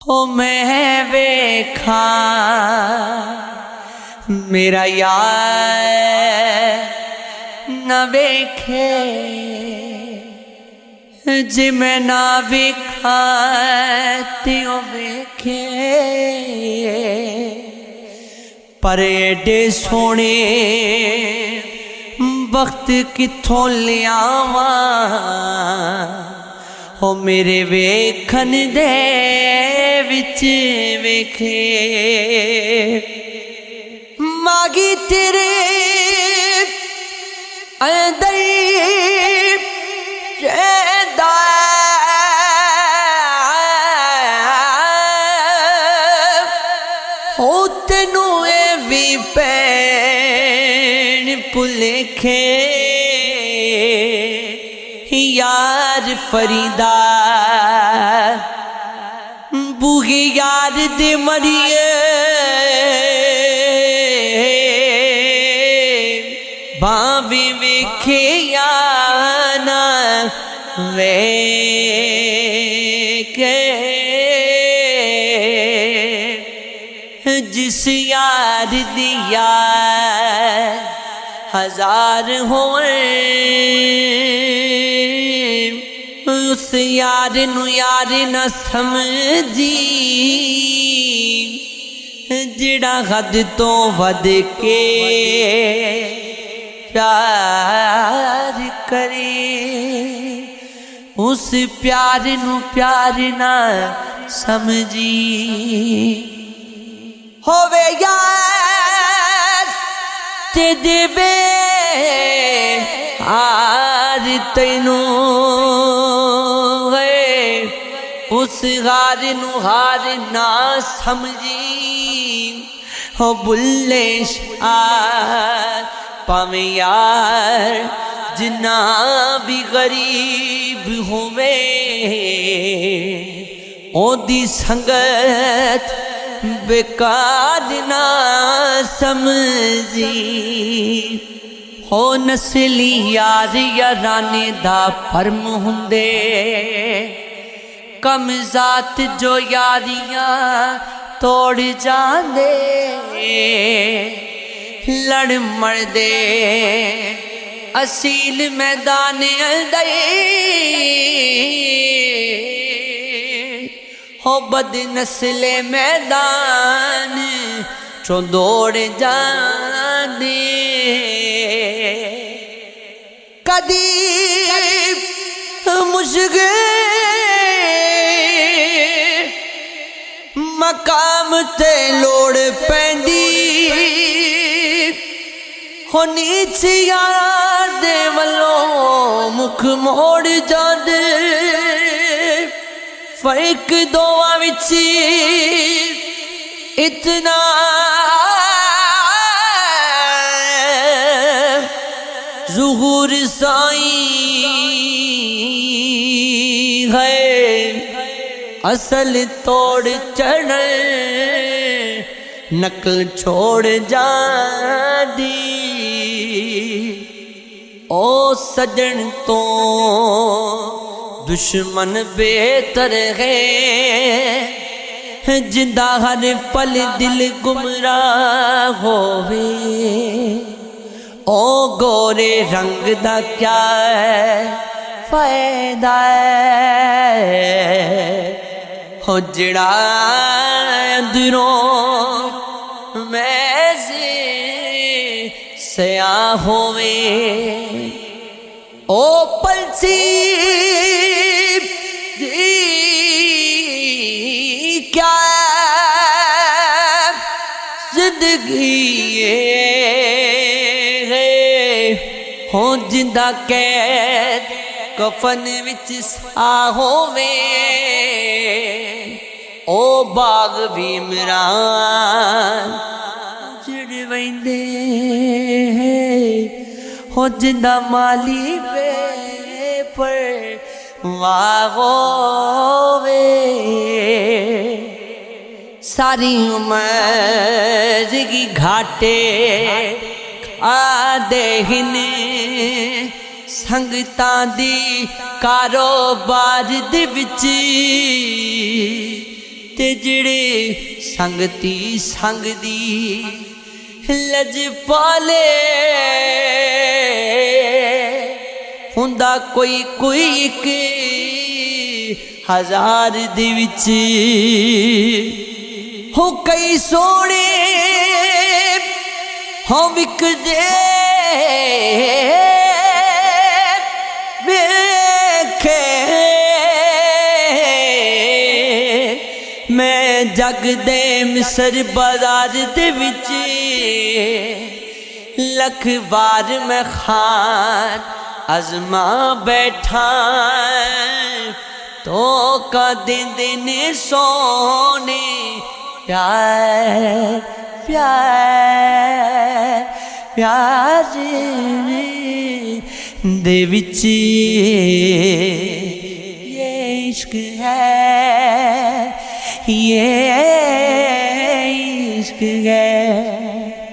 ہو میں ویکھا میرا یار نہ ویکھے جی میں نہ ویکھا تیو ویکھے پر ایڈے سونے وقت کتھوں لیاواں ہو میرے ویکھن دے وچ ویکھے ماگی تیرے اندر رہندا ہو تینوں اے وی پین پلکھے یار فریدا بوگی یار دے مریے باوی ویکھے یا نہ ویکھے جس یار دی یار ہزار ہوئے اس یار نو یار نہ سمجھی جڑا حد تو ود کے پیار کرے اس پیار نو پیار نہ سمجھی ہووے یار تے دیوے ہار تینوں اس غار نو ہار نہ سمجھی ہو بلے شار پاویں یار جنا بھی غریب ہووے او دی سنگت بیکار نہ سمجھی ہو نسلی یار یارانے دا فرم ہوندے کم ذات جو یاریاں توڑ جاندے لڑ مر دے اصیل میدان اندر ہو بد نسل میدان چو دوڑ جاندے کدی مشکل مقام تے لوڑ پیندی ہو نیچے یار دے ولوں مکھ موڑ جاندے فرق دوواں وچ اتنا ظہور سائیں ہے اصل توڑ چڑھ نقل چھوڑ جاندی او سجن تو دشمن بہتر ہے جندہ ہر پل دل گمراہ ہووے او گورے رنگ دا کیا فائدہ ہو جڑا اندروں میں سے سیاہ ہووے او پلسی کیا زندگی ہے ہو جندہ قید کفن وچ سا ہووے او باغ بھی عمران جڑ ویندے ہو جندہ مالی پہ پر واہ ہووے ساری عمر کی گھاٹے کھا دے ہن سنگتاں دی کاروبار دے وچ تے جڑے سنگتی سنگ دی لج پالے ہوندا کوئی کوئی ایک ہزار دے وچ ہو کئی سونے ہو وک دے ویکھے میں جگ دے مصر بازار دے وچ لکھ بار میں خان ازما بیٹھا تو کا دن سونے پیار پیار پیار دے وچ یہ عشق ہے یہ عشق ہے